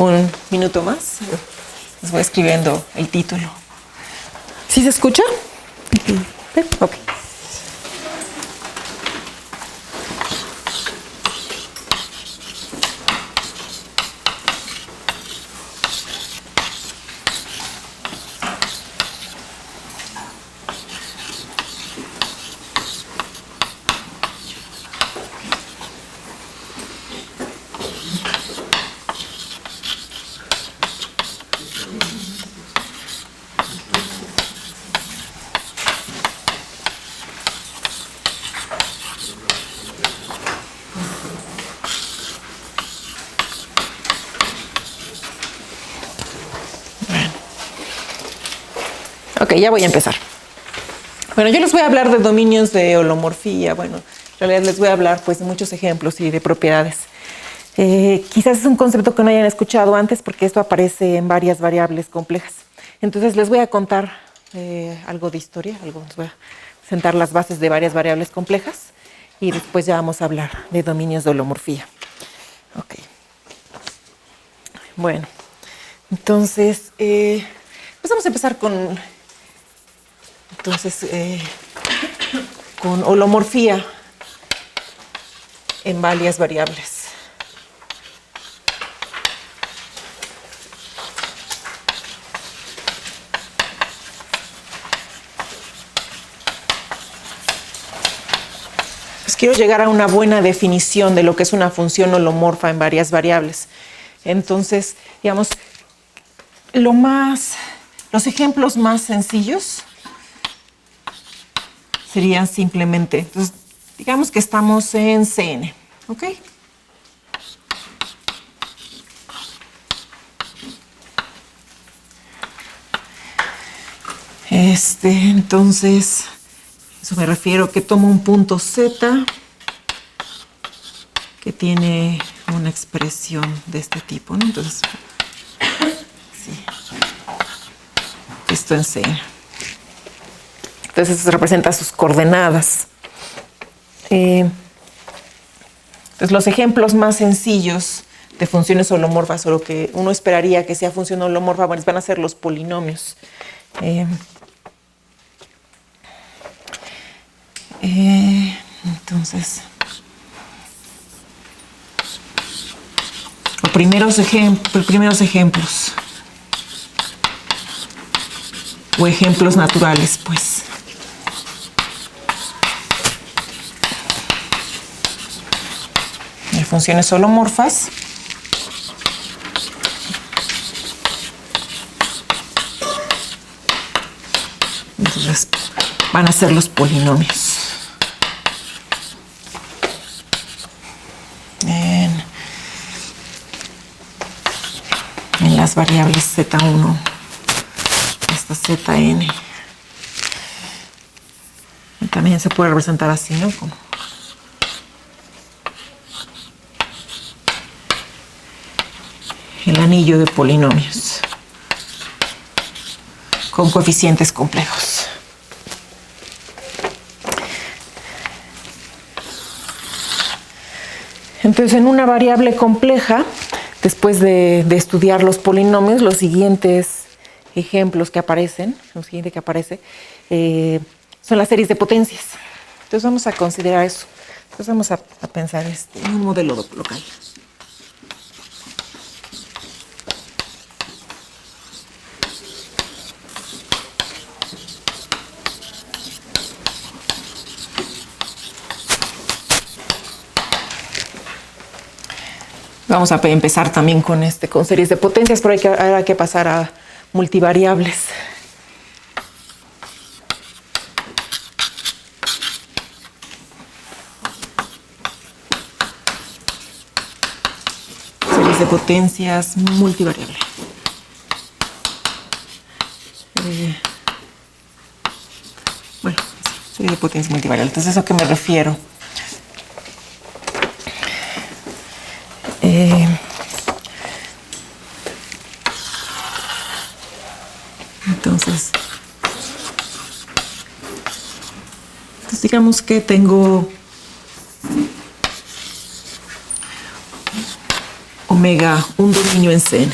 un minuto más. Les voy escribiendo el título. ¿Sí se escucha? Ok. Ok, ya voy a empezar. Bueno, yo les voy a hablar de dominios de holomorfía. Bueno, en realidad les voy a hablar pues de muchos ejemplos y de propiedades. Quizás es un concepto que no hayan escuchado antes porque esto aparece en varias variables complejas. Entonces les voy a contar algo de historia, les voy a presentar las bases de varias variables complejas y después ya vamos a hablar de dominios de holomorfía. Ok. Bueno, entonces, pues vamos a empezar con holomorfía en varias variables. Pues quiero llegar a una buena definición de lo que es una función holomorfa en varias variables. Entonces, digamos, los ejemplos más sencillos serían simplemente, entonces, digamos que estamos en Cn, ¿ok? Entonces, eso me refiero que tomo un punto Z que tiene una expresión de este tipo, ¿no? Entonces, sí, esto en Cn. Entonces, eso representa sus coordenadas. Entonces, los ejemplos más sencillos de funciones holomorfas, o lo que uno esperaría que sea función holomorfa, bueno, van a ser los polinomios. Entonces, los primeros ejemplos o ejemplos naturales, pues. De funciones holomorfas. Entonces, van a ser los polinomios. En las variables Z1 hasta Zn. También se puede representar así, ¿no? Como el anillo de polinomios con coeficientes complejos. Entonces, en una variable compleja, después de estudiar los polinomios, los siguientes ejemplos que aparecen, son las series de potencias. Entonces vamos a considerar eso. Entonces vamos a pensar en un modelo local. Vamos a empezar también con series de potencias, pero hay que pasar a multivariables. Series de potencias multivariable. Bueno, serie de potencias multivariable. Entonces, ¿a qué me refiero? Entonces, digamos que tengo omega un dominio en Cn.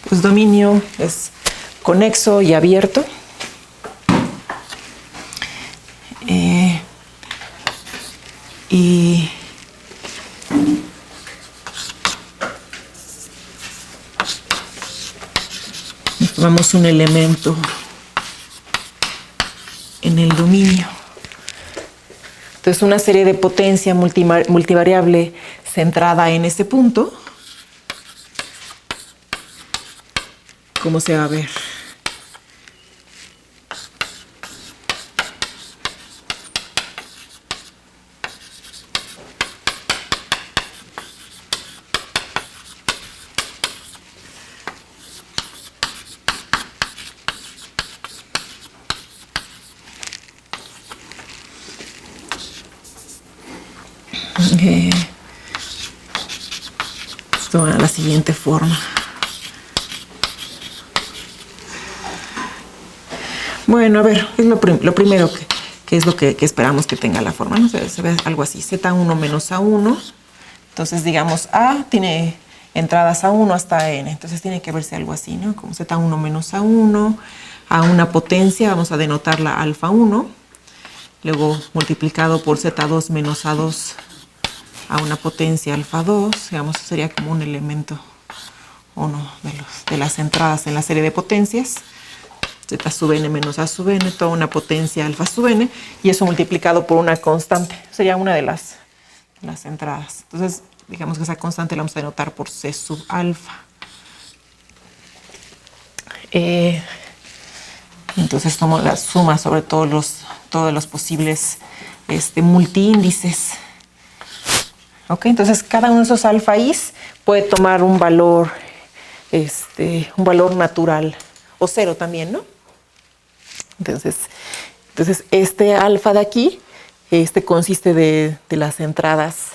Pues dominio es conexo y abierto. Y tomamos un elemento en el dominio. Entonces, una serie de potencia multivariable centrada en ese punto. ¿Cómo se va a ver? Esto va a la siguiente forma. Bueno, a ver, es lo primero que es lo que esperamos que tenga la forma, ¿no? Se ve algo así, Z1 menos A1. Entonces, digamos, A tiene entradas A1 hasta N. Entonces, tiene que verse algo así, ¿no? Como Z1 menos A1, a una potencia, vamos a denotarla alfa 1. Luego, multiplicado por Z2 menos A2 a una potencia alfa 2. Digamos, sería como un elemento uno de las entradas en la serie de potencias. Z sub n menos A sub n, toda una potencia alfa sub n, y eso multiplicado por una constante. Sería una de las entradas. Entonces, digamos que esa constante la vamos a denotar por C sub alfa. Entonces tomo la suma sobre todos los posibles multiíndices. ¿Ok? Entonces, cada uno de esos alfa i's puede tomar un valor natural, o cero también, ¿no? Entonces este alfa de aquí, consiste de las entradas.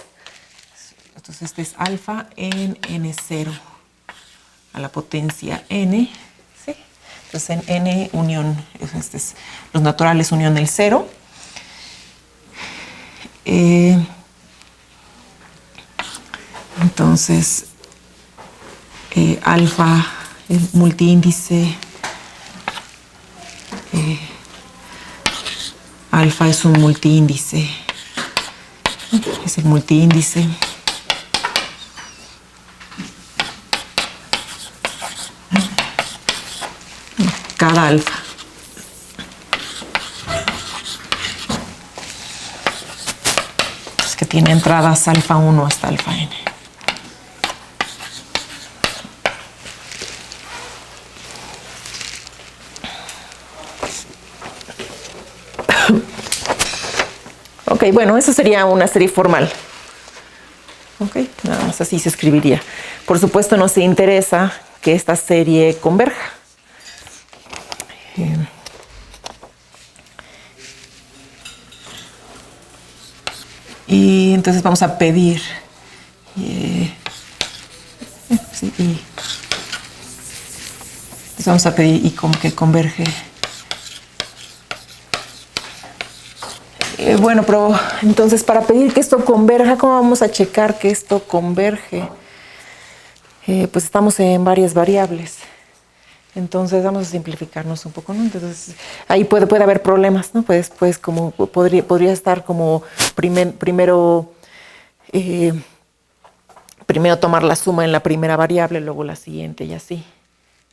Entonces, este es alfa en n0 a la potencia n, ¿sí? Entonces, en n unión, los naturales unión el 0. Entonces, alfa, el multiíndice, alfa es un multiíndice, es el multiíndice. Cada alfa. Es que tiene entradas alfa 1 hasta alfa n. Ok, bueno, eso sería una serie formal. Ok, nada más así se escribiría. Por supuesto, nos interesa que esta serie converja. Y entonces vamos a pedir entonces vamos a pedir y como que converge. Bueno, pero entonces para pedir que esto converja, ¿cómo vamos a checar que esto converge? Pues estamos en varias variables. Entonces vamos a simplificarnos un poco, ¿no? Entonces ahí puede haber problemas, ¿no? Pues como podría estar como primero tomar la suma en la primera variable, luego la siguiente y así,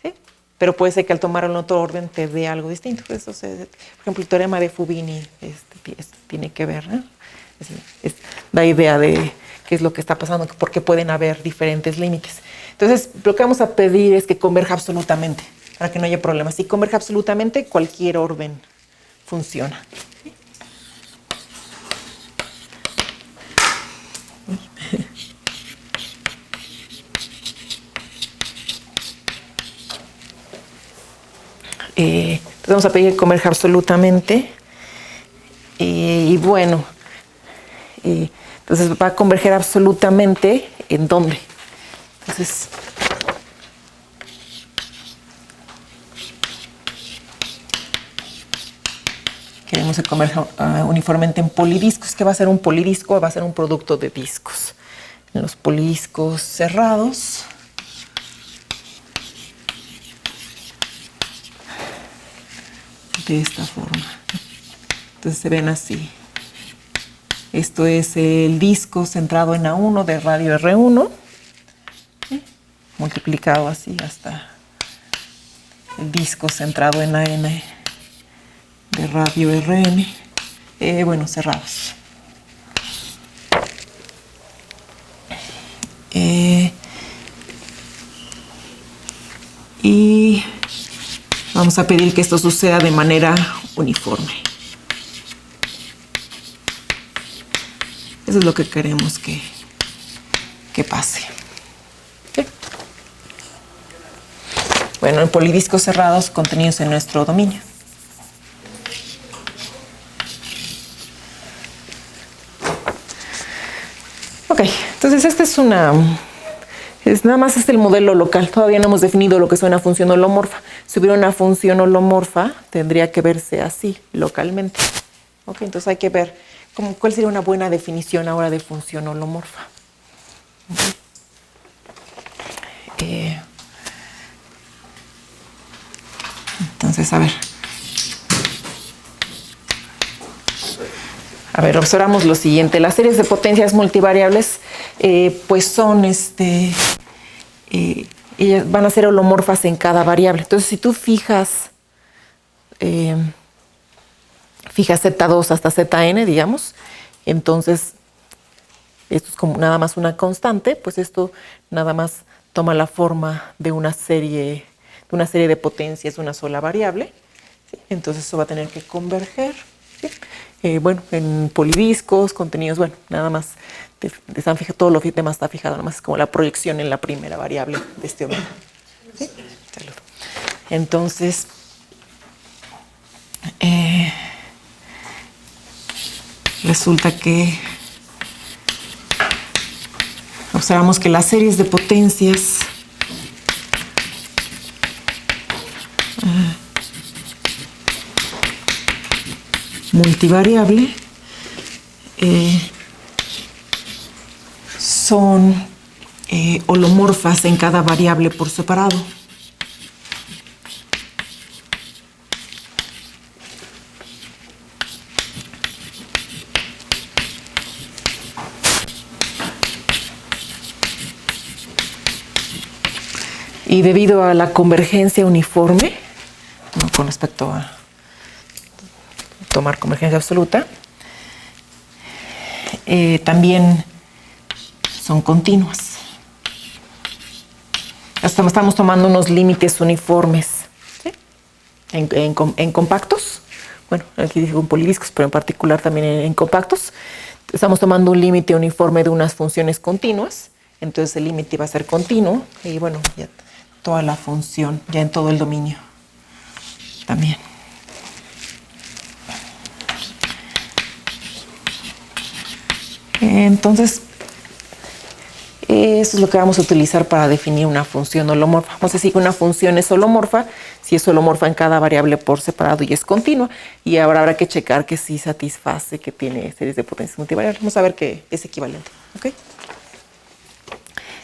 ¿sí? Pero puede ser que al tomarlo en otro orden te dé algo distinto. Eso por ejemplo, el teorema de Fubini tiene que ver, ¿no? Da idea de qué es lo que está pasando, porque pueden haber diferentes límites. Entonces, lo que vamos a pedir es que converja absolutamente, para que no haya problemas. Si converge absolutamente, cualquier orden funciona. Entonces vamos a pedir que converja absolutamente. Y bueno, entonces va a converger absolutamente ¿en dónde? Entonces, se converge uniformemente en polidiscos. ¿Qué va a ser un polidisco? Va a ser un producto de discos. En los polidiscos cerrados, de esta forma. Entonces se ven así. Esto es el disco centrado en A1 de radio R1, ¿sí? Multiplicado así hasta el disco centrado en AN de radio RN, bueno, cerrados. Y vamos a pedir que esto suceda de manera uniforme. Eso es lo que queremos que pase. ¿Sí? Bueno, en polidiscos cerrados contenidos en nuestro dominio. Ok, entonces esta es nada más es el modelo local. Todavía no hemos definido lo que es una función holomorfa. Si hubiera una función holomorfa, tendría que verse así, localmente. Ok, entonces hay que ver cuál sería una buena definición ahora de función holomorfa. Entonces, a ver, observamos lo siguiente. Las series de potencias multivariables, pues son ellas van a ser holomorfas en cada variable. Entonces, si tú fijas Z2 hasta Zn, digamos, entonces esto es como nada más una constante, pues esto nada más toma la forma de una serie de potencias de una sola variable, ¿sí? Entonces eso va a tener que converger, ¿sí? Bueno, en polidiscos, contenidos, bueno, nada más están fijados, todo lo demás está fijado, nada más es como la proyección en la primera variable de este omega, ¿sí? Entonces, resulta que observamos que las series de potencias multivariable son holomorfas en cada variable por separado. Y debido a la convergencia uniforme, no con respecto a tomar convergencia absoluta, también son continuas. Estamos tomando unos límites uniformes, ¿sí? En compactos. Bueno, aquí dije en polidiscos, pero en particular también en compactos. Estamos tomando un límite uniforme de unas funciones continuas. Entonces el límite va a ser continuo. Y bueno, ya toda la función, ya en todo el dominio también. Entonces, eso es lo que vamos a utilizar para definir una función holomorfa. Vamos a decir que una función es holomorfa si es holomorfa en cada variable por separado y es continua. Y ahora habrá que checar que sí satisface, que tiene series de potencias multivariables. Vamos a ver que es equivalente. ¿Okay?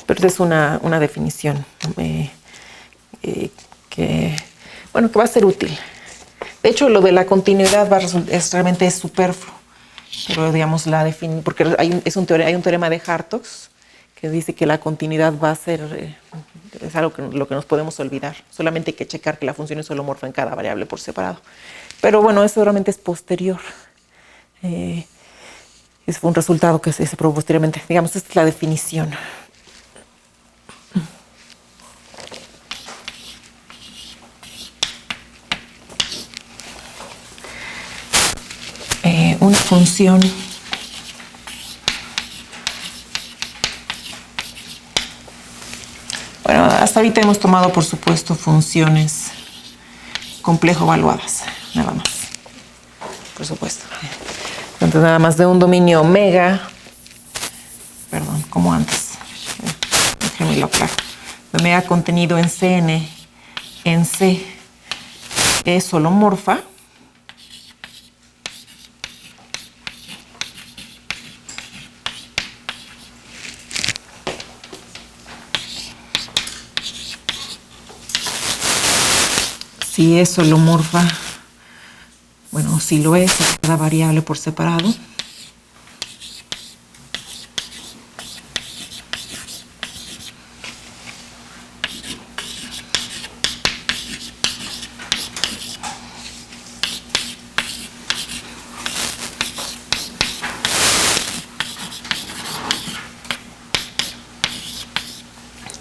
Pero esta es una definición que va a ser útil. De hecho, lo de la continuidad realmente es superfluo. Pero digamos porque hay un teorema de Hartogs que dice que la continuidad va a ser es algo lo que nos podemos olvidar. Solamente hay que checar que la función es holomorfa en cada variable por separado. Pero bueno, eso realmente es posterior. Es un resultado que se probó posteriormente. Digamos, esta es la definición. Una función bueno, hasta ahorita hemos tomado, por supuesto, funciones complejo evaluadas, nada más, por supuesto. Entonces, nada más de un dominio omega, perdón, como antes, déjenme lo aclaro. Omega contenido en Cn, en C, es holomorfa si es holomorfa, bueno, si lo es, cada variable por separado.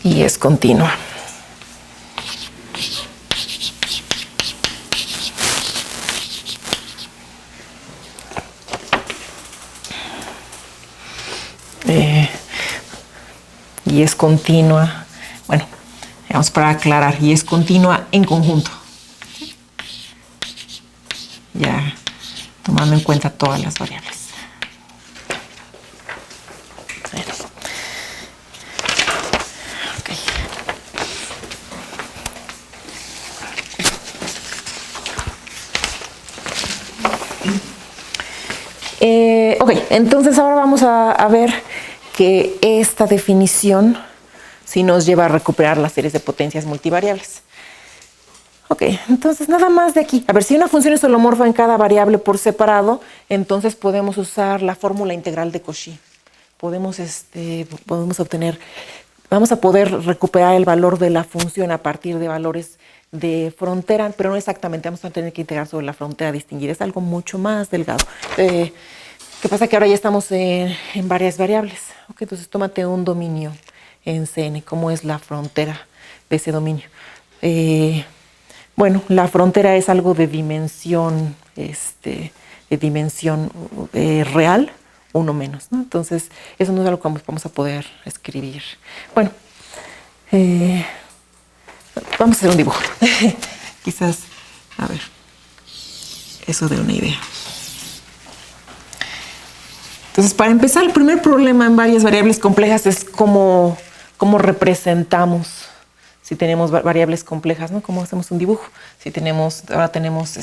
Y es continua. Y es continua, bueno, vamos para aclarar, y es continua en conjunto. Ya tomando en cuenta todas las variables. Ok, entonces ahora vamos a ver que esta definición sí nos lleva a recuperar las series de potencias multivariables. Ok, entonces nada más de aquí. A ver, si una función es holomorfa en cada variable por separado, entonces podemos usar la fórmula integral de Cauchy. Podemos obtener, vamos a poder recuperar el valor de la función a partir de valores de frontera, pero no exactamente, vamos a tener que integrar sobre la frontera distinguida. Es algo mucho más delgado. ¿Qué pasa? Que ahora ya estamos en varias variables. Okay, entonces tómate un dominio en Cn. ¿Cómo es la frontera de ese dominio? Bueno, la frontera es algo de dimensión, real, uno menos, ¿no? Entonces, eso no es algo que vamos a poder escribir. Bueno, vamos a hacer un dibujo. Quizás, a ver, eso de una idea. Entonces, para empezar, el primer problema en varias variables complejas es cómo representamos, si tenemos variables complejas, ¿no? ¿Cómo hacemos un dibujo? Si ahora tenemos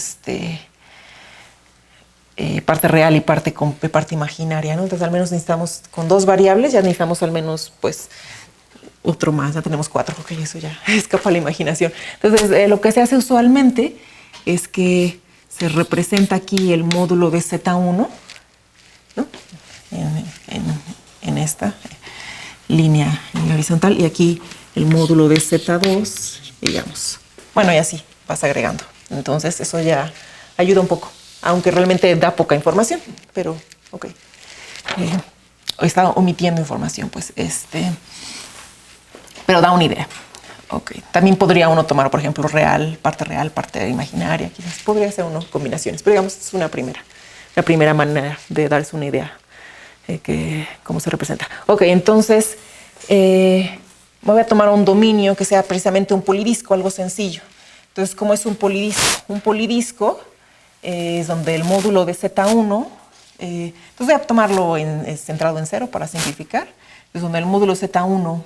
parte real y parte imaginaria, ¿no? Entonces, al menos necesitamos, con dos variables, ya necesitamos al menos, pues, otro más. Ya tenemos 4, porque eso ya escapa a la imaginación. Entonces, lo que se hace usualmente es que se representa aquí el módulo de Z1, ¿no? En esta línea horizontal, y aquí el módulo de Z2, digamos. Bueno, y así vas agregando. Entonces, eso ya ayuda un poco, aunque realmente da poca información, pero ok. Está omitiendo información, pues, pero da una idea. Ok. También podría uno tomar, por ejemplo, parte imaginaria. Quizás podría ser uno combinaciones, pero digamos, es la primera manera de darse una idea cómo se representa. Ok, entonces voy a tomar un dominio que sea precisamente un polidisco, algo sencillo. Entonces, ¿cómo es un polidisco? Un polidisco es donde el módulo de Z1, entonces voy a tomarlo centrado en 0 para simplificar. Es donde el módulo Z1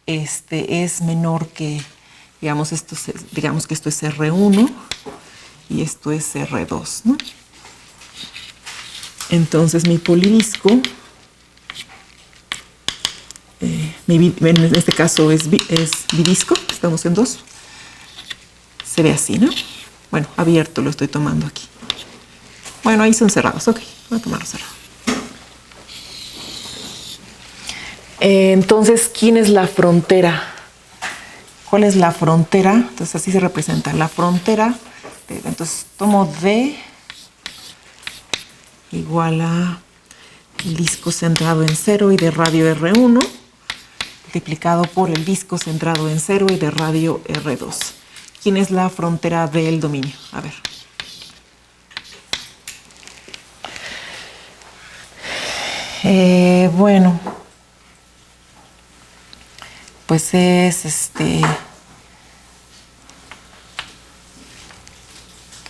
es menor que, digamos que esto es R1 y esto es R2, ¿no? Entonces mi polidisco, en este caso es bidisco, estamos en 2, se ve así, ¿no? Bueno, abierto lo estoy tomando aquí. Bueno, ahí son cerrados, ok, voy a tomarlo cerrado. Entonces, ¿quién es la frontera? ¿Cuál es la frontera? Entonces, así se representa la frontera. Entonces, tomo D igual a el disco centrado en 0 y de radio R1, multiplicado por el disco centrado en 0 y de radio R2. ¿Quién es la frontera del dominio? A ver. Bueno, pues es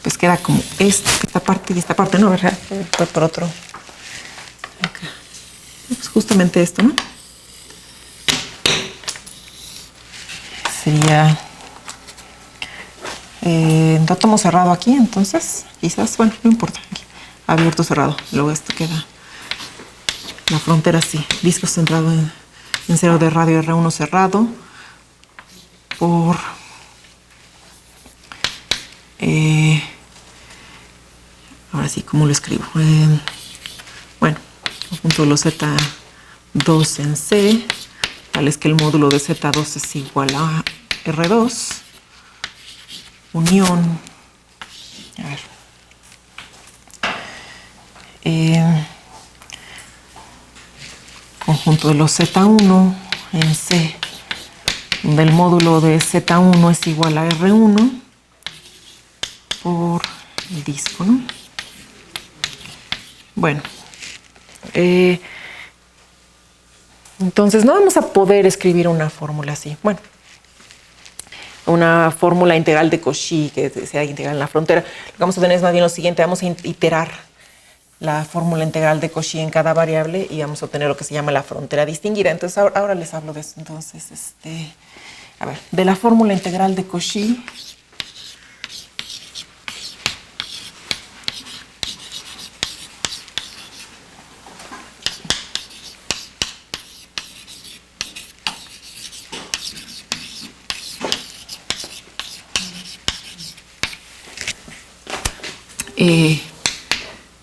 pues queda como esta parte y esta parte, ¿no? ¿Verdad? Por otro. Okay. Pues justamente esto, ¿no? Sería no tomo cerrado aquí, entonces quizás, bueno, no importa, aquí, abierto, cerrado, luego esto queda la frontera así, disco centrado en 0 de radio R1 cerrado por ahora sí, ¿cómo lo escribo? Bueno, conjunto de los Z2 en C, tal es que el módulo de Z2 es igual a R2, unión, a ver, conjunto de los Z1 en C, donde el módulo de Z1 es igual a R1 por el disco, ¿no? Bueno, entonces no vamos a poder escribir una fórmula así. Bueno, una fórmula integral de Cauchy que sea integral en la frontera. Lo que vamos a tener es más bien lo siguiente: vamos a iterar la fórmula integral de Cauchy en cada variable y vamos a obtener lo que se llama la frontera distinguida. Entonces ahora les hablo de eso. Entonces, a ver, de la fórmula integral de Cauchy,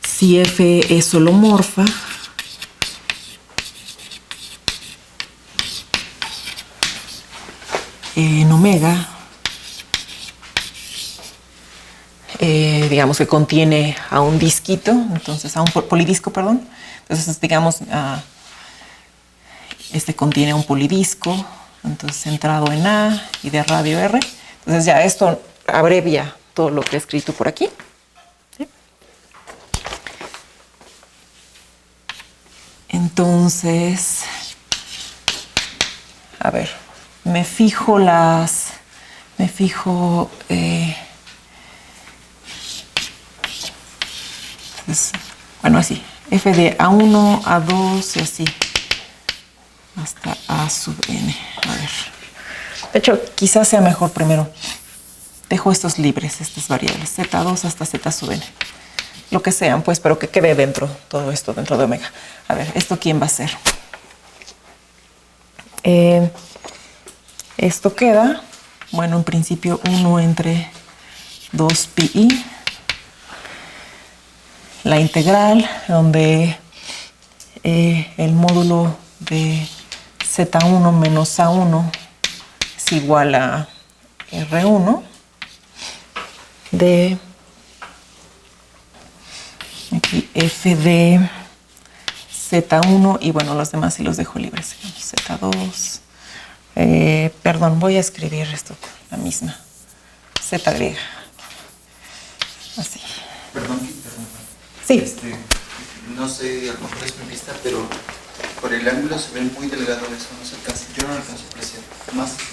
si F es holomorfa, en omega, digamos que contiene a un disquito, entonces a un polidisco, perdón. Entonces, digamos, este contiene un polidisco, entonces centrado en A y de radio R. Entonces ya esto abrevia todo lo que he escrito por aquí. ¿Sí? Entonces, a ver, me fijo bueno, así, f de A1, A2 y así, hasta A sub n. A ver, de hecho, quizás sea mejor primero. Dejo estos libres, estas variables, Z2 hasta Z sub n. Lo que sean, pues, pero que quede dentro, todo esto dentro de omega. A ver, ¿esto quién va a ser? Esto queda, bueno, en principio 1 entre 2 pi. La integral, donde el módulo de Z1 menos A1 es igual a R1 de aquí f de Z1 y bueno, los demás sí los dejo libres. Z2, perdón, voy a escribir esto con la misma Z griega. Así. Perdón que interrumpa. Sí. No sé, a lo mejor es mi vista, pero por el ángulo se ve muy delgado eso, no se alcanza. Yo no lo alcanzo a apreciar. Más así.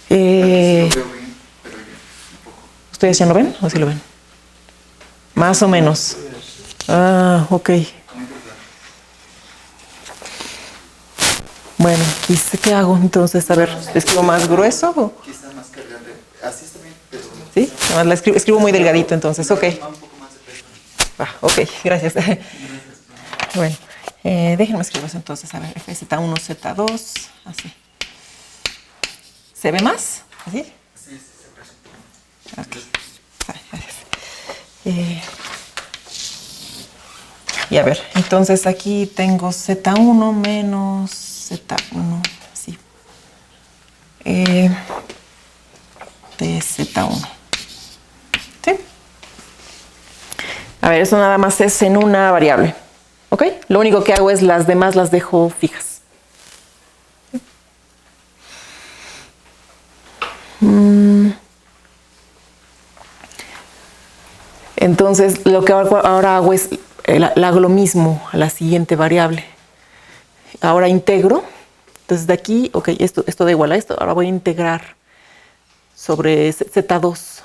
Sí lo veo bien, pero yo un poco. ¿Ustedes ya lo ven o sí lo ven? Más o menos. Ah, ok. Bueno, ¿qué hago entonces? A ver, ¿escribo más grueso o? Quizá más cargado. Así está bien, pero... ¿Sí? Además la escribo muy delgadito entonces, ok. Un poco más de peso. Ah, ok, gracias. Bueno, déjenme escribir eso entonces. A ver, FZ1, Z2, así. ¿Se ve más? ¿Así? Sí, se presenta. Ok. Gracias. Y a ver, entonces aquí tengo Z1 menos Z1, así. De Z1. ¿Sí? A ver, eso nada más es en una variable. ¿Ok? Lo único que hago es las demás las dejo fijas. Entonces, lo que ahora hago es, hago lo mismo a la siguiente variable. Ahora integro. Entonces, de aquí, ok, esto da igual a esto. Ahora voy a integrar sobre Z2.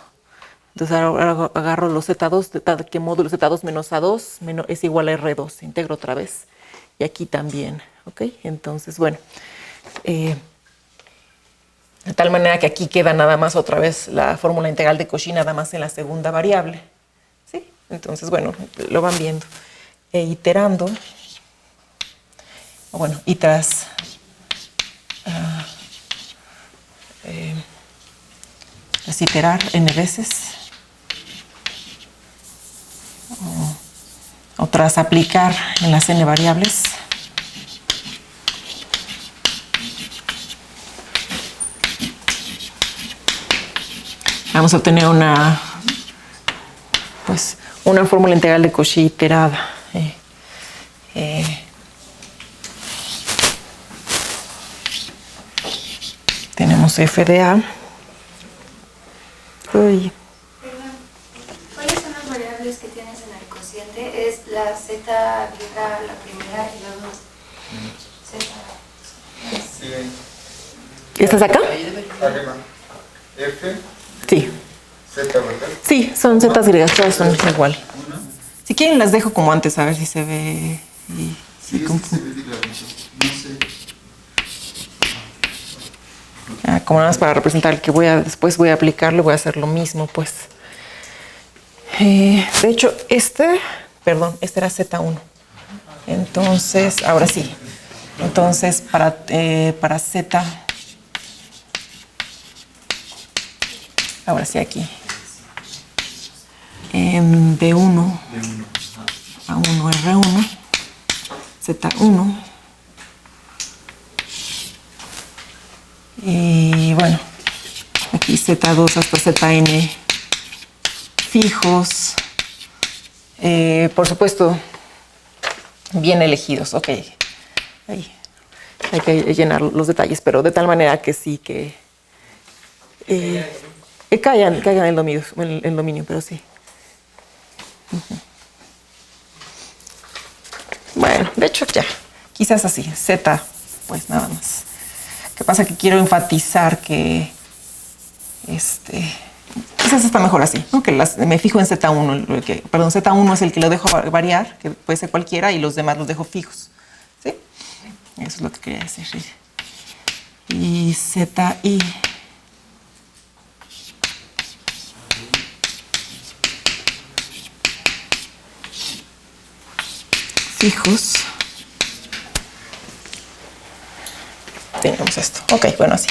Entonces, ahora agarro los Z2, que módulo Z2 menos A2 es igual a R2. Integro otra vez. Y aquí también, ok. Entonces, bueno. De tal manera que aquí queda nada más otra vez la fórmula integral de Cauchy, nada más en la segunda variable. ¿Sí? Entonces, bueno, lo van viendo. Iterando. Bueno, y tras iterar n veces, tras aplicar en las n variables, vamos a obtener una fórmula integral de Cauchy iterada. Tenemos f de a. Uy. ¿Cuáles son las variables que tienes en el cociente? Es la z griega, la primera y luego z. ¿Estás acá? Arriba. F. Sí. Z, ¿verdad? Sí, son zetas griegas, todas son igual. Si quieren las dejo como antes, a ver si se ve. Sí, se ve clarito. No sé. Como nada más para representar el que después voy a aplicarlo, voy a hacer lo mismo, pues. De hecho, este era Z1. Entonces, ahora sí. Entonces, para Z, ahora sí aquí. En D1, A1, R1, Z1. Y bueno, aquí Z2 hasta Zn fijos. Por supuesto, bien elegidos. Ok. Ahí. Hay que llenar los detalles, pero de tal manera que sí que caigan en el dominio, pero sí. Bueno, de hecho ya. Quizás así. Z, pues nada más. Lo que pasa es que quiero enfatizar que quizás está mejor así, ¿no? Que me fijo en Z1, Z1 es el que lo dejo variar, que puede ser cualquiera, y los demás los dejo fijos, ¿sí? Eso es lo que quería decir. ¿Sí? Y ZI fijos. Tenemos esto. Ok, bueno, así.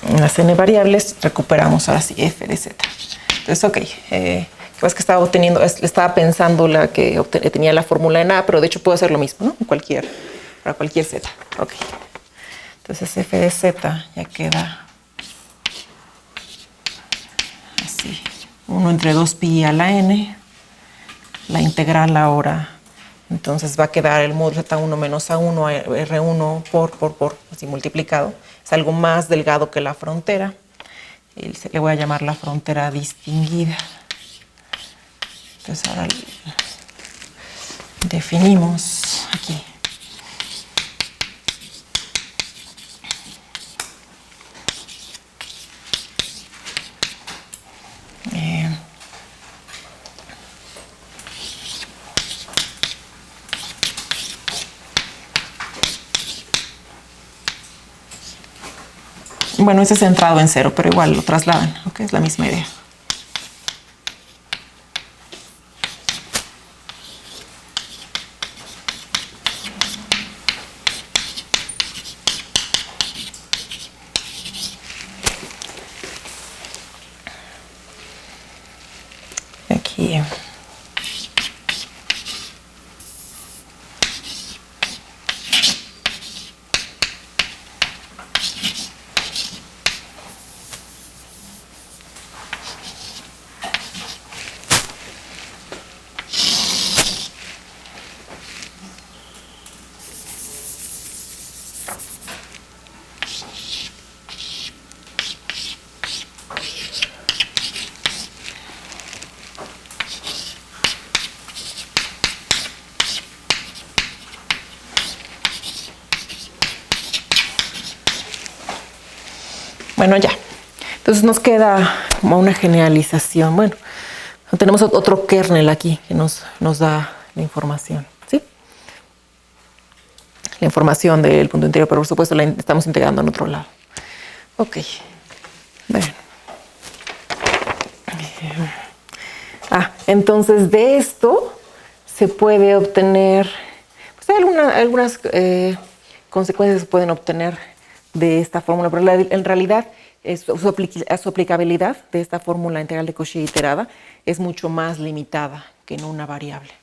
En las n variables recuperamos ahora sí f de z. Entonces, ok. Es que estaba pensando que tenía la fórmula en A, pero de hecho puedo hacer lo mismo, ¿no? Para cualquier z. Ok. Entonces f de z ya queda así. 1 entre 2pi a la n. La integral ahora. Entonces va a quedar el módulo Z1 menos A1 R1 por así multiplicado. Es algo más delgado que la frontera. Le voy a llamar la frontera distinguida. Entonces ahora definimos aquí. Bueno, ese es centrado en 0, pero igual lo trasladan, ¿ok? Es la misma idea. Aquí. Bueno, ya. Entonces nos queda como una generalización. Bueno, tenemos otro kernel aquí que nos da la información, ¿sí? La información del punto interior, pero por supuesto la estamos integrando en otro lado. Ok. Bueno. Entonces de esto se puede obtener, pues hay algunas consecuencias que se pueden obtener de esta fórmula, pero en realidad su aplicabilidad de esta fórmula integral de Cauchy iterada es mucho más limitada que en una variable.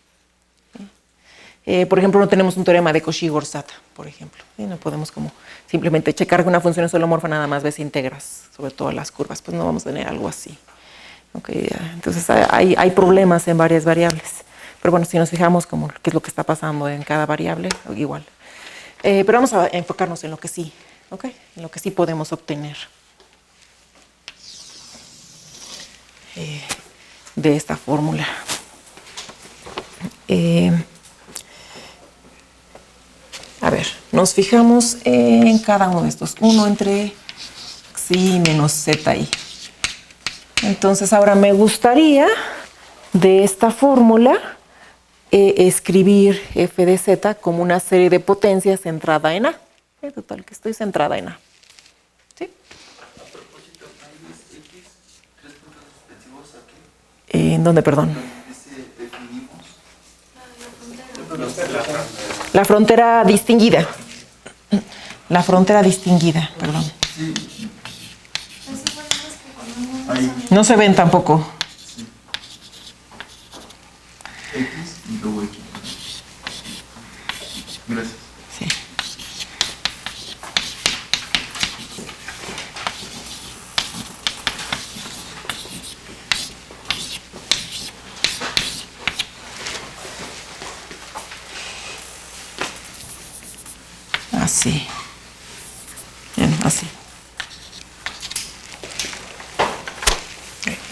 Por ejemplo, no tenemos un teorema de Cauchy-Gorsat, por ejemplo. No podemos como simplemente checar que una función es holomorfa nada más ves integras sobre todas las curvas. Pues no vamos a tener algo así. Okay, entonces hay problemas en varias variables. Pero bueno, si nos fijamos como qué es lo que está pasando en cada variable, igual. Pero vamos a enfocarnos en lo que sí, ¿okay? En lo que sí podemos obtener de esta fórmula. A ver, nos fijamos en cada uno de estos. 1 entre xi menos zi. Entonces ahora me gustaría de esta fórmula escribir f de z como una serie de potencias centrada en A. Total, que estoy centrada en A. ¿Sí? A propósito, ¿hay x 3 puntos suspensivos aquí? ¿En dónde, perdón? Dice definimos. La frontera distinguida. La frontera distinguida, perdón. No se ven tampoco. X y luego X. Gracias. Sí. Así. Bien, así.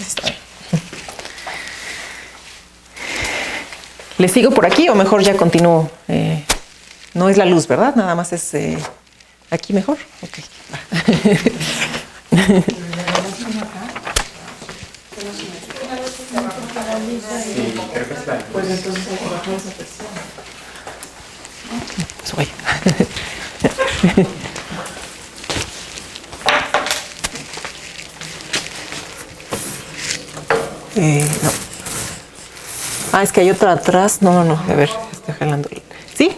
Está bien. ¿Le sigo por aquí o mejor ya continúo? No es la luz, ¿verdad? Nada más es aquí mejor. Ok. Sí, creo que está. Pues entonces hay que bajar esa presión. Pues voy. No. Ah, es que hay otra atrás. No. A ver, estoy jalando. ¿Sí?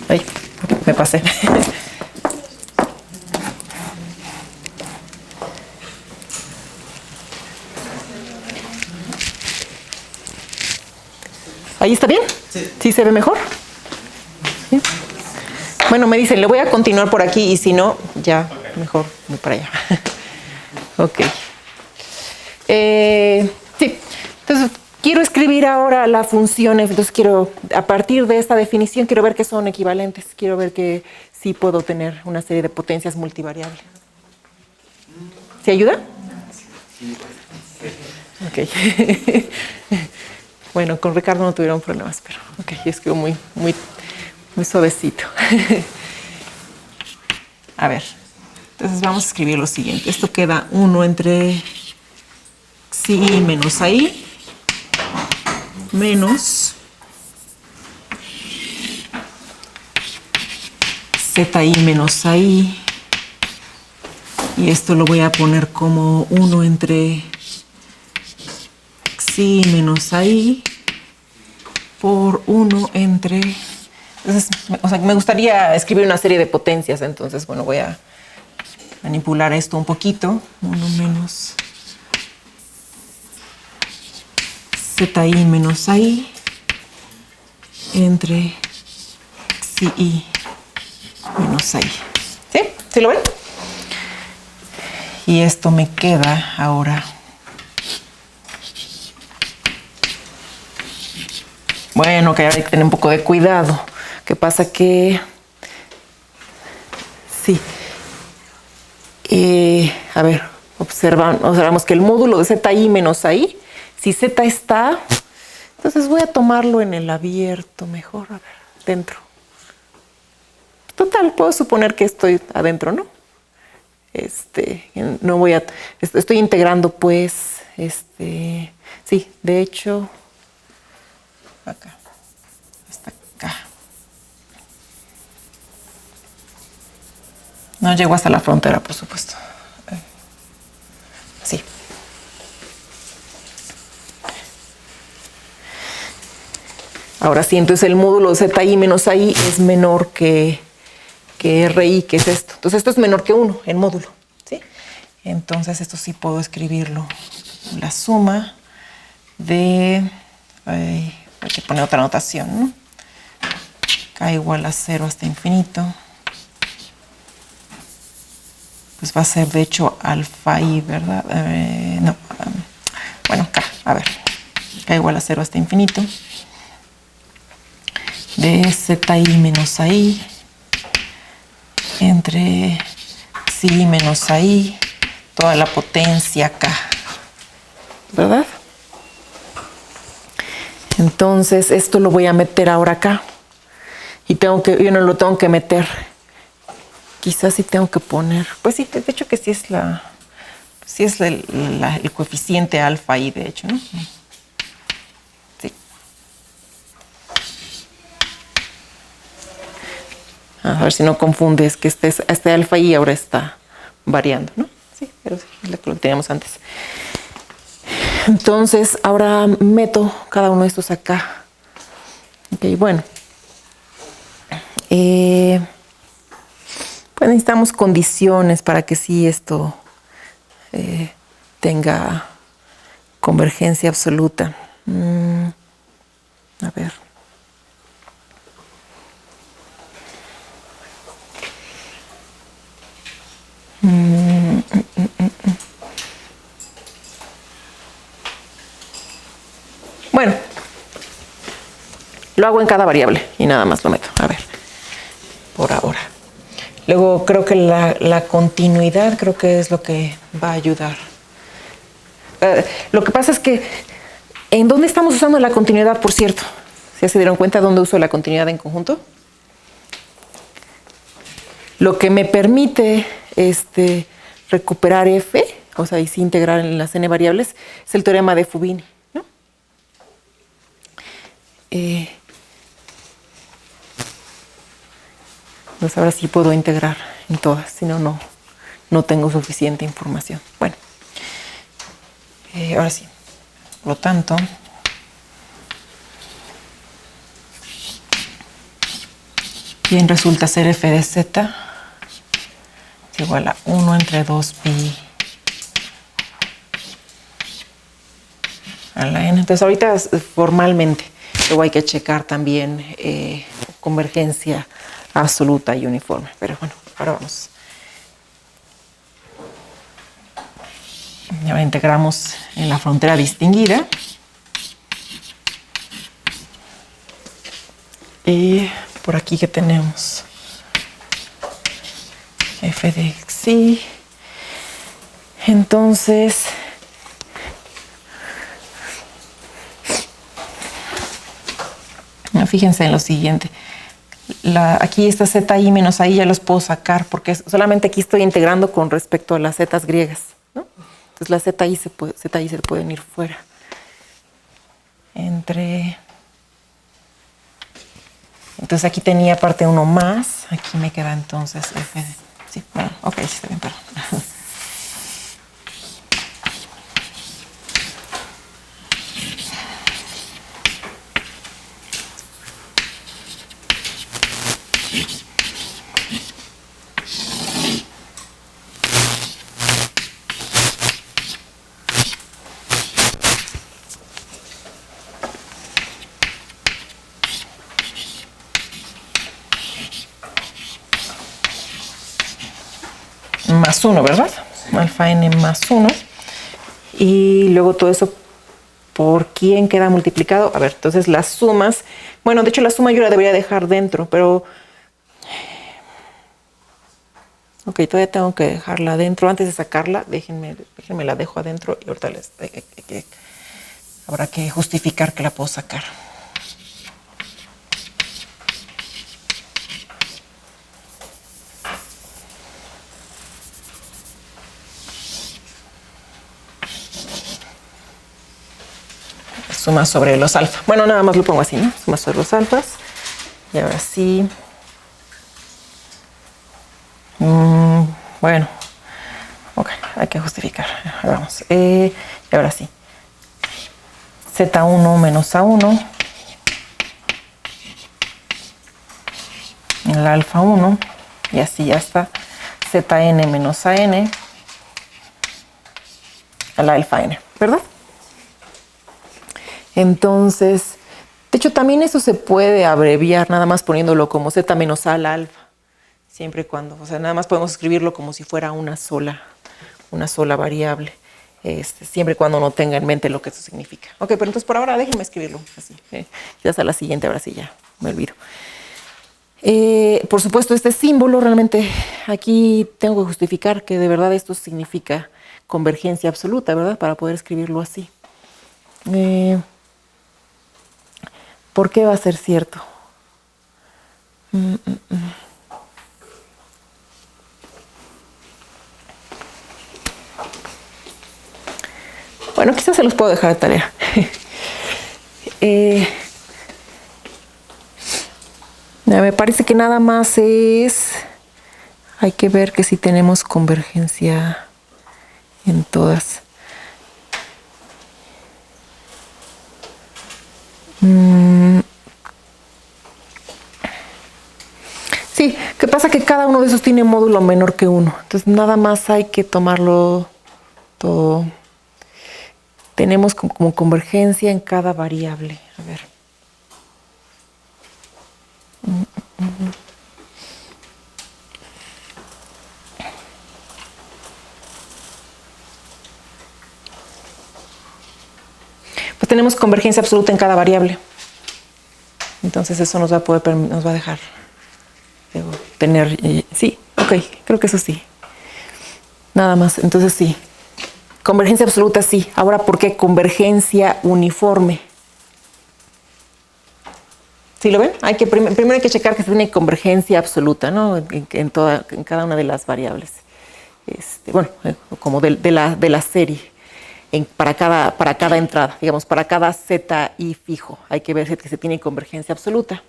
Ay, me pasé. ¿Ahí está bien? Sí. ¿Sí se ve mejor? ¿Sí? Bueno, me dicen, le voy a continuar por aquí y si no, ya mejor voy para allá. Ok. Sí, entonces quiero escribir ahora la función f. Entonces quiero, a partir de esta definición, quiero ver que son equivalentes. Quiero ver que sí puedo tener una serie de potencias multivariables. ¿Se ayuda? Ok. Bueno, con Ricardo no tuvieron problemas, pero ok, es que muy suavecito. A ver, entonces vamos a escribir lo siguiente. Esto queda 1 entre xi menos i menos zi menos i. Y esto lo voy a poner como 1 entre xi menos i por 1 entre... Entonces, o sea, me gustaría escribir una serie de potencias, entonces, bueno, voy a manipular esto un poquito. 1 menos zi menos i entre xi menos i. ¿Sí? ¿Sí lo ven? Y esto me queda ahora... Bueno, que ahora hay que tener un poco de cuidado. ¿Qué pasa? Que... Sí. A ver, observamos que el módulo de zi menos i, si z está, entonces voy a tomarlo en el abierto mejor, a ver, dentro. Total, puedo suponer que estoy adentro, ¿no? No voy a... Estoy integrando, pues, sí, de hecho... Acá, hasta acá. No llego hasta la frontera, por supuesto. Sí. Ahora sí, entonces el módulo ZI menos AI es menor que RI, que es esto. Entonces esto es menor que 1 en módulo, ¿sí? Entonces esto sí puedo escribirlo. La suma de... hay que poner otra notación, ¿no? K igual a 0 hasta infinito. Pues va a ser de hecho alfa I, ¿verdad? No. Bueno, K, a ver. K igual a 0 hasta infinito. De ZI menos AI entre Xi menos AI, toda la potencia K, ¿verdad? Entonces esto lo voy a meter ahora acá y yo no lo tengo que meter. Quizás sí tengo que poner, pues sí, de hecho que sí es el coeficiente alfa I, de hecho, ¿no? Sí. A ver si no confundes que este alfa I ahora está variando, ¿no? Sí, pero sí, es lo que teníamos antes. Entonces, ahora meto cada uno de estos acá. Ok, bueno. Pues necesitamos condiciones para que sí esto tenga convergencia absoluta. A ver. Bueno, lo hago en cada variable y nada más lo meto. A ver, por ahora. Luego creo que la continuidad creo que es lo que va a ayudar. Lo que pasa es que, ¿en dónde estamos usando la continuidad, por cierto? ¿Ya se dieron cuenta dónde uso la continuidad en conjunto? Lo que me permite recuperar f, o sea, y sí integrar en las n variables, es el teorema de Fubini, ¿no? Entonces ahora sí puedo integrar en todas, si no, no tengo suficiente información. Bueno, ahora sí, por lo tanto, bien resulta ser f de z es igual a 1 entre 2 pi a la n. Entonces ahorita formalmente luego hay que checar también convergencia absoluta y uniforme. Pero bueno, ahora vamos. Ya integramos en la frontera distinguida. Y por aquí que tenemos f de xi. Entonces, fíjense en lo siguiente. Aquí esta ZI menos AI ya los puedo sacar porque solamente aquí estoy integrando con respecto a las zetas griegas, ¿no? Entonces las ZI se pueden ir fuera. Entonces aquí tenía parte 1 más. Aquí me queda entonces F. Sí, bueno, ok, sí está bien, perdón. Más 1, ¿verdad? Sí. Alfa n más 1. Y luego todo eso, ¿por quién queda multiplicado? A ver, entonces las sumas. Bueno, de hecho la suma yo la debería dejar dentro, pero... Ok, todavía tengo que dejarla adentro. Antes de sacarla, déjenme la dejo adentro y ahorita habrá que justificar que la puedo sacar. Suma sobre los alfa. Bueno, nada más lo pongo así, ¿no? Suma sobre los alfas. Y ahora sí. Bueno. Ok, hay que justificar. Vamos. Y ahora sí. Z1 menos A1 en la alfa 1 y así hasta Zn menos AN a la alfa n, ¿verdad? Entonces, de hecho también eso se puede abreviar nada más poniéndolo como Z menos A a la alfa, siempre y cuando, o sea, nada más podemos escribirlo como si fuera una sola variable, siempre y cuando uno tenga en mente lo que eso significa. Ok, pero entonces por ahora déjenme escribirlo así, ya hasta la siguiente, ahora sí ya me olvido. Por supuesto, este símbolo realmente aquí tengo que justificar que de verdad esto significa convergencia absoluta, ¿verdad? Para poder escribirlo así. ¿Por qué va a ser cierto? Bueno, quizás se los puedo dejar de tarea. Me parece que nada más hay que ver que si tenemos convergencia en todas. Sí, ¿qué pasa? Que cada uno de esos tiene módulo menor que 1. Entonces nada más hay que tomarlo todo. Tenemos como convergencia en cada variable. A ver. Pues tenemos convergencia absoluta en cada variable. Entonces eso nos va a dejar tener, sí, ok, creo que eso sí. Nada más, entonces sí. Convergencia absoluta sí. Ahora, ¿por qué convergencia uniforme? ¿Sí lo ven? Primero hay que checar que se tiene convergencia absoluta, ¿no? En cada una de las variables. Bueno, como de la serie. Para cada entrada, digamos, para cada ZI fijo, hay que ver que se tiene convergencia absoluta.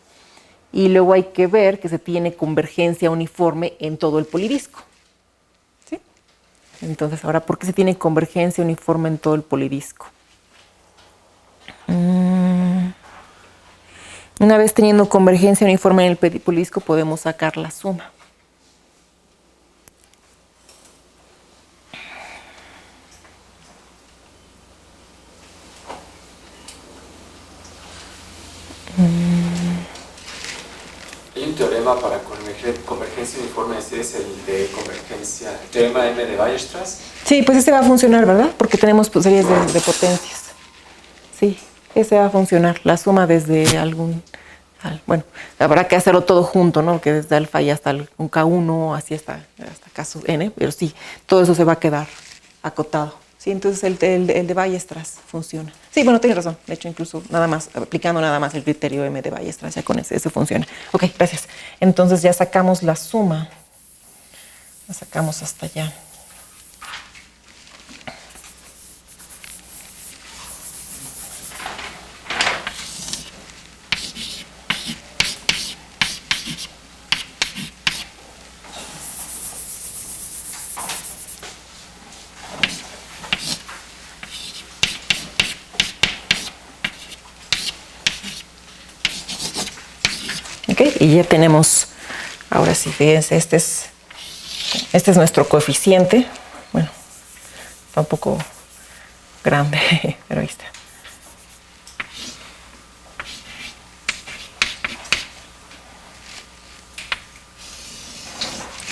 Y luego hay que ver que se tiene convergencia uniforme en todo el polidisco. ¿Sí? Entonces, ahora, ¿por qué se tiene convergencia uniforme en todo el polidisco? Una vez teniendo convergencia uniforme en el polidisco, podemos sacar la suma. Hay un teorema para convergencia uniforme, ese es el de convergencia, el teorema M de Weierstrass. Sí, pues ese va a funcionar, ¿verdad? Porque tenemos series de potencias. Sí, ese va a funcionar. La suma desde bueno, habrá que hacerlo todo junto, ¿no? Que desde alfa y hasta un K1, así hasta K sub n, pero sí, todo eso se va a quedar acotado. Sí, entonces el de Weierstrass funciona. Sí, bueno, tienes razón. De hecho, incluso aplicando nada más el criterio M de Weierstrass, ya con ese funciona. Ok, gracias. Entonces ya sacamos la suma. La sacamos hasta allá. Okay, y ya tenemos, ahora sí, fíjense, este es nuestro coeficiente. Bueno, está un poco grande, pero ahí está.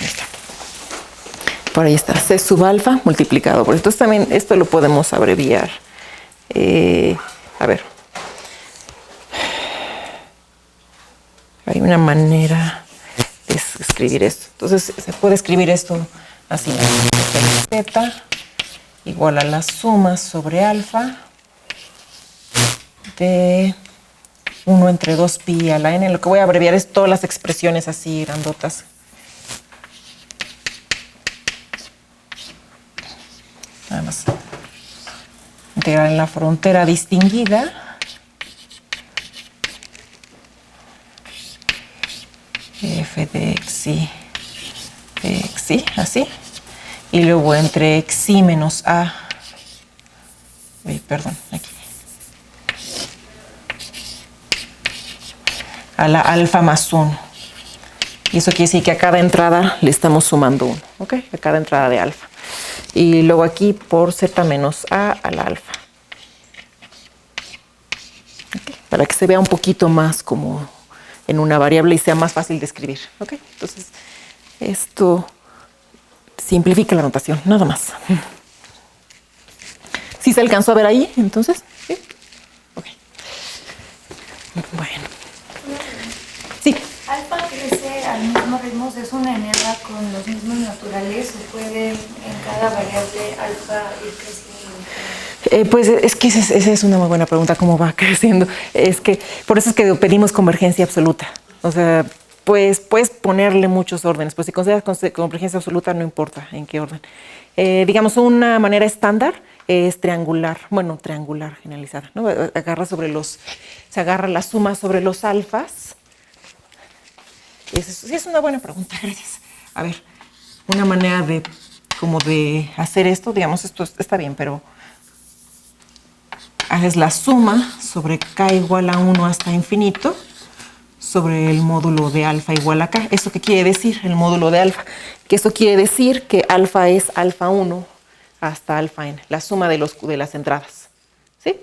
Ahí está. Por ahí está, C sub alfa multiplicado por esto. Entonces también esto lo podemos abreviar. A ver. Hay una manera de escribir esto. Entonces se puede escribir esto así. Z igual a la suma sobre alfa de 1 entre 2pi a la n. Lo que voy a abreviar es todas las expresiones así grandotas. Nada más. Integral en la frontera distinguida. F de xi, así. Y luego entre xi menos a, perdón, aquí. A la alfa más 1. Y eso quiere decir que a cada entrada le estamos sumando 1, ¿ok? A cada entrada de alfa. Y luego aquí por z menos a la alfa. ¿Okay? Para que se vea un poquito más como en una variable y sea más fácil de escribir, ¿ok? Entonces, esto simplifica la notación, nada más. ¿Sí se alcanzó a ver ahí, entonces? ¿Sí? Ok. Bueno. Sí. ¿Alfa crece al mismo ritmo? ¿Es una enea con los mismos naturales o puede en cada variable alfa ir creciendo? Pues es que esa es una muy buena pregunta, cómo va creciendo. Es que por eso es que pedimos convergencia absoluta. O sea, pues puedes ponerle muchos órdenes. Pues si consideras convergencia absoluta, no importa en qué orden. Digamos, una manera estándar es triangular, bueno, triangular generalizada, ¿no? Se agarra la suma sobre los alfas. Sí, es una buena pregunta, gracias. A ver, una manera de hacer esto, digamos, esto está bien, pero haces la suma sobre k igual a 1 hasta infinito sobre el módulo de alfa igual a k. ¿Eso qué quiere decir, el módulo de alfa? Que eso quiere decir que alfa es alfa 1 hasta alfa n, la suma de las entradas, ¿sí?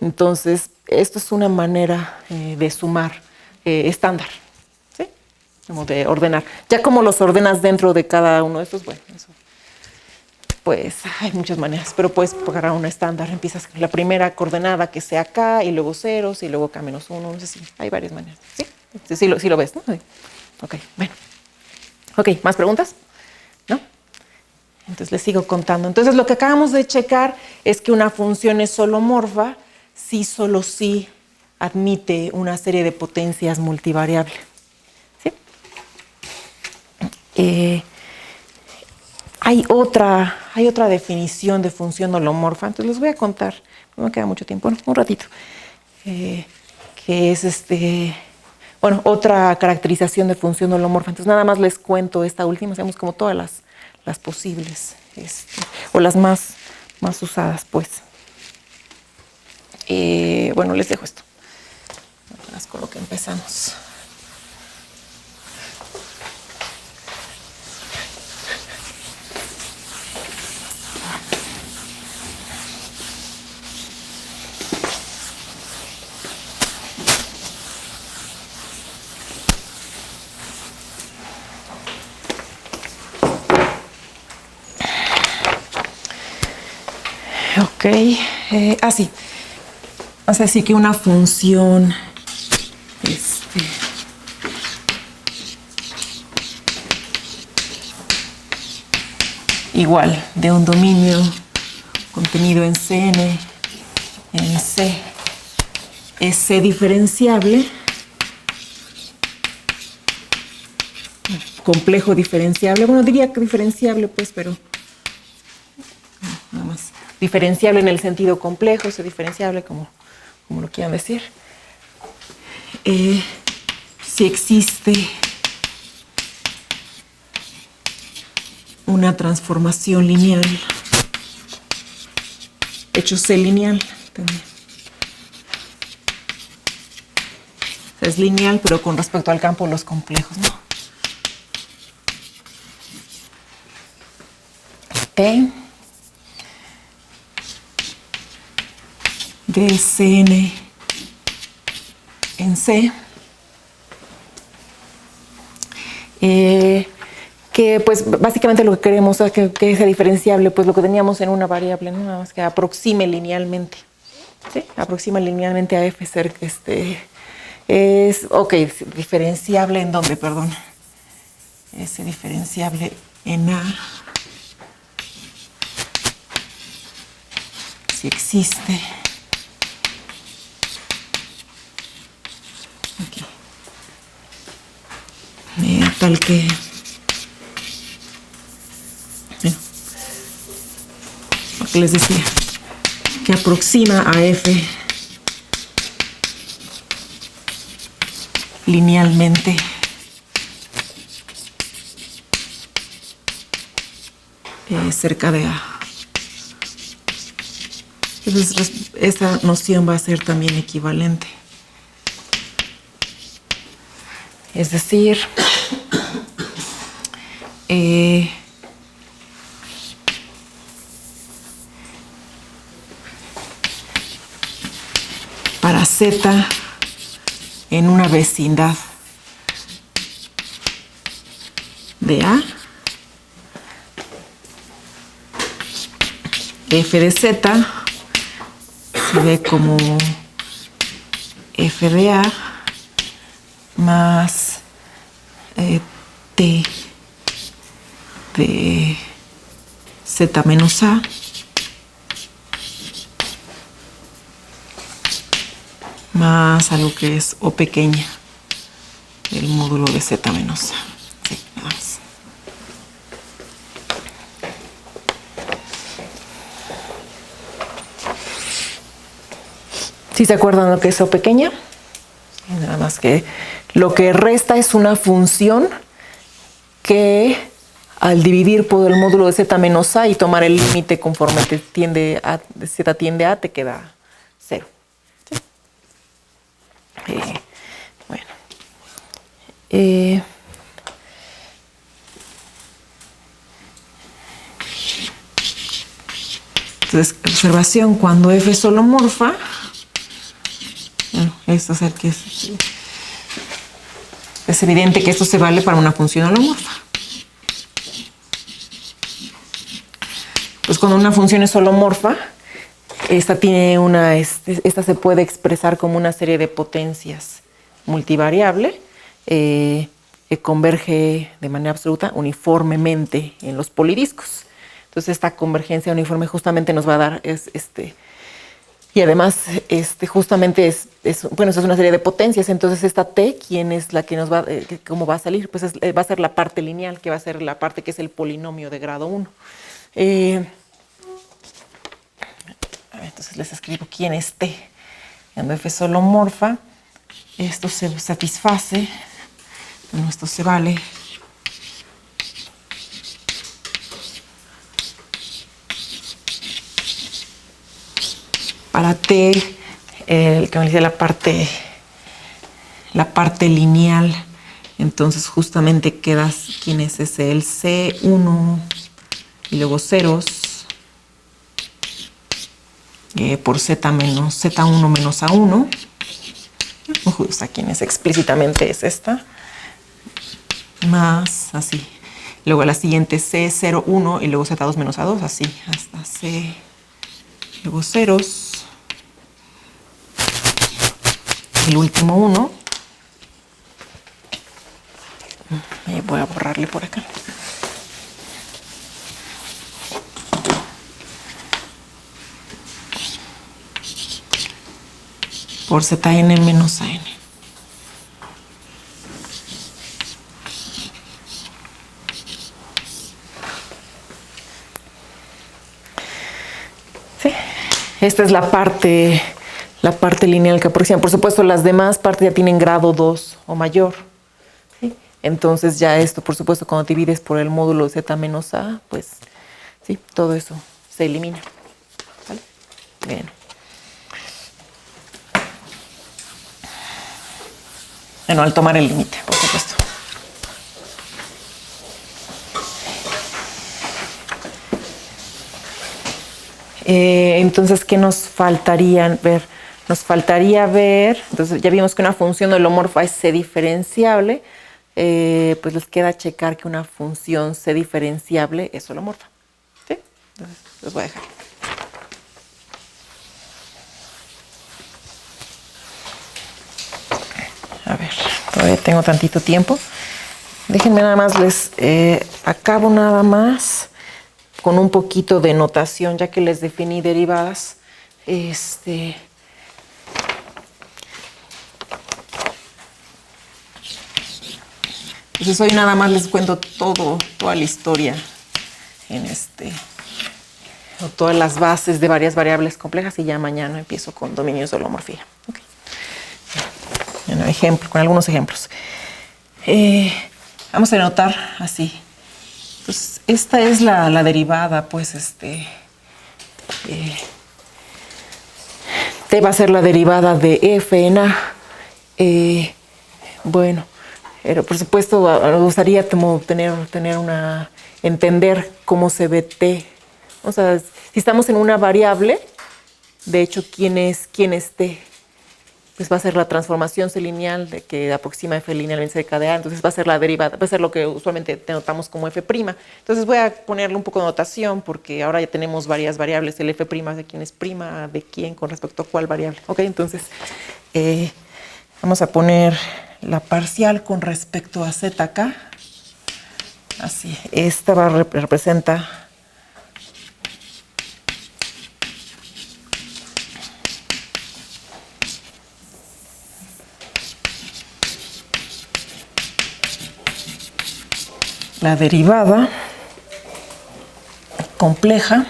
Entonces, esto es una manera de sumar estándar, ¿sí? Como de ordenar. Ya como los ordenas dentro de cada uno de estos, bueno, eso, pues hay muchas maneras, pero puedes agarrar una estándar. Empiezas con la primera coordenada que sea k y luego ceros y luego k menos 1, no sé si hay varias maneras, ¿sí? Sí lo ves, ¿no? Ok, bueno. Ok, ¿más preguntas? ¿No? Entonces les sigo contando. Entonces lo que acabamos de checar es que una función es holomorfa si solo si admite una serie de potencias multivariable. ¿Sí? Hay otra definición de función holomorfa, entonces les voy a contar, no me queda mucho tiempo, un ratito, que es otra caracterización de función holomorfa. Entonces nada más les cuento esta última, hacemos como todas las posibles, o las más usadas, pues. Bueno, les dejo esto, con lo que empezamos. Ok, sí. Vamos a decir que una función igual de un dominio contenido en Cn, en C, es C diferenciable, complejo diferenciable, bueno, diría que diferenciable, pues, pero nada más. Diferenciable en el sentido complejo, C diferenciable, como lo quieran decir. Si existe una transformación lineal, hecho C lineal también. O sea, es lineal, pero con respecto al campo de los complejos, ¿no? Ok. De Cn en C, que pues básicamente lo que queremos es que sea diferenciable, pues lo que teníamos en una variable, ¿no? Nada más que aproxime linealmente, ¿sí? Aproxima linealmente a f cerca, ok, diferenciable en dónde, perdón, es diferenciable en A, si existe. Aquí. Tal que, bueno, lo que les decía, que aproxima a f linealmente cerca de A. Entonces, esta noción va a ser también equivalente. Es decir, para Z en una vecindad de A, f de Z se ve como f de A más t de Z menos A más algo que es O pequeña del módulo de Z menos A. Sí, nada más. ¿Sí se acuerdan lo que es O pequeña? Nada más que lo que resta es una función que al dividir por el módulo de Z menos A y tomar el límite conforme Z tiende a, te queda 0. ¿Sí? Bueno. Entonces, observación, cuando F es holomorfa, bueno, esto es el que es evidente que esto se vale para una función holomorfa. Pues cuando una función es holomorfa, esta se puede expresar como una serie de potencias multivariable, que converge de manera absoluta uniformemente en los polidiscos. Entonces esta convergencia uniforme justamente nos va a dar y además justamente es una serie de potencias. Entonces esta T, ¿quién es la que nos va, cómo va a salir? Pues va a ser la parte lineal, que va a ser la parte que es el polinomio de grado 1. Entonces les escribo quién es T. Cuando F es holomorfa, esto se satisface, bueno, esto se vale para T, el que me dice la parte lineal. Entonces justamente queda, ¿quién es ese? El C1 y luego ceros por Z1 menos A1. Justo aquí es explícitamente es esta. Más así. Luego la siguiente C01 y luego Z2 menos A2, así, hasta C, luego ceros. El último 1. Voy a borrarle por acá. Por Zn menos An. Sí, esta es la parte lineal que aproxima. Por supuesto, las demás partes ya tienen grado 2 o mayor. ¿Sí? Entonces ya esto, por supuesto, cuando divides por el módulo de Z menos A, pues sí, todo eso se elimina. ¿Vale? Bien. Bueno, al tomar el límite, por supuesto. Entonces, ¿qué nos faltaría ver? Nos faltaría ver, entonces ya vimos que una función holomorfa es C diferenciable, pues les queda checar que una función C diferenciable es holomorfa. ¿Sí? Entonces, los voy a dejar. A ver, todavía tengo tantito tiempo. Déjenme nada más, les acabo nada más con un poquito de notación, ya que les definí derivadas. Entonces hoy nada más les cuento toda la historia o todas las bases de varias variables complejas, y ya mañana empiezo con dominios de holomorfía. Okay. Bueno, con algunos ejemplos. Vamos a anotar así. Entonces, esta es la derivada, pues T va a ser la derivada de F en A. Bueno, Pero por supuesto, me gustaría como entender cómo se ve T. O sea, si estamos en una variable, de hecho, ¿quién es T? Pues va a ser la transformación C lineal de que aproxima F linealmente cerca de A, entonces va a ser la derivada, va a ser lo que usualmente denotamos como F'. Entonces voy a ponerle un poco de notación porque ahora ya tenemos varias variables, el F' de quién es prima, de quién, con respecto a cuál variable. Ok, entonces vamos a poner la parcial con respecto a ZK. Así, esta representa la derivada compleja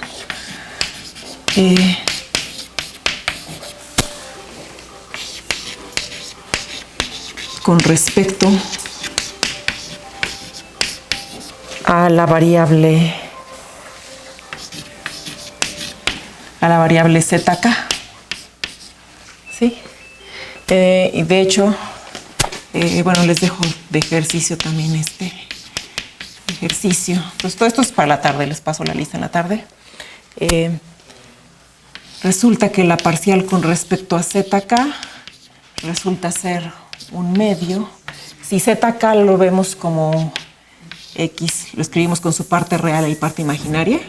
con respecto a la variable ZK. ¿Sí? Y de hecho, bueno, les dejo de ejercicio también este ejercicio. Pues todo esto es para la tarde, les paso la lista en la tarde. Resulta que la parcial con respecto a ZK resulta ser un medio. Si ZK lo vemos como X, lo escribimos con su parte real y parte imaginaria.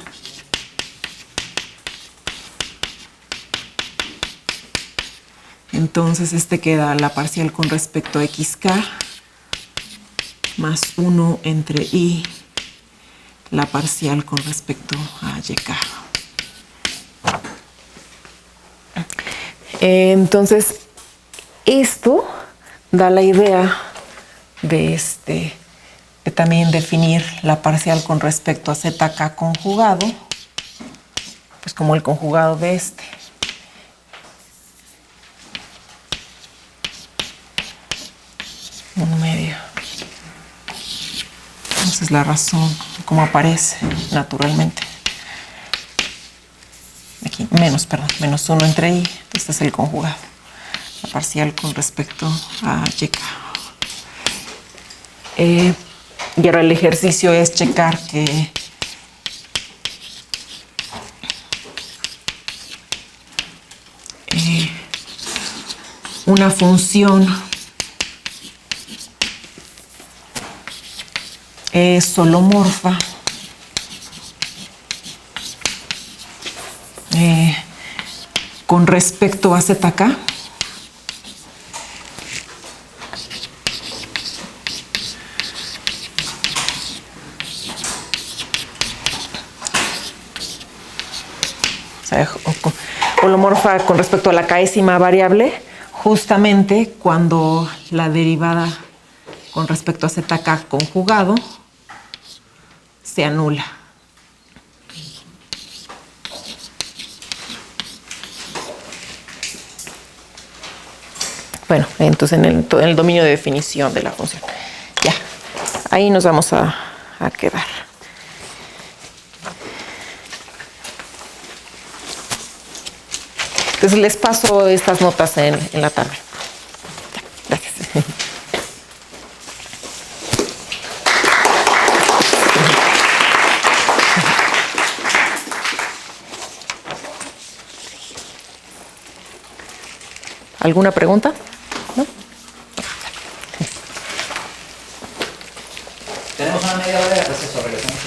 Entonces queda la parcial con respecto a XK más 1 entre I, la parcial con respecto a YK. Entonces, esto da la idea de también definir la parcial con respecto a ZK conjugado, pues como el conjugado de este. Un medio. Entonces la razón, como aparece naturalmente. Aquí, menos 1 entre I. Este es el conjugado. La parcial con respecto a YK. Y ahora el ejercicio es checar que una función es holomorfa con respecto a ZK. O sea, holomorfa con respecto a la késima variable, justamente cuando la derivada con respecto a ZK conjugado se anula. Bueno, entonces en el dominio de definición de la función. Ya, ahí nos vamos a quedar. Entonces les paso estas notas en la tarde. Ya, gracias. ¿Alguna pregunta? ¿No? Tenemos una media hora de receso, regresamos.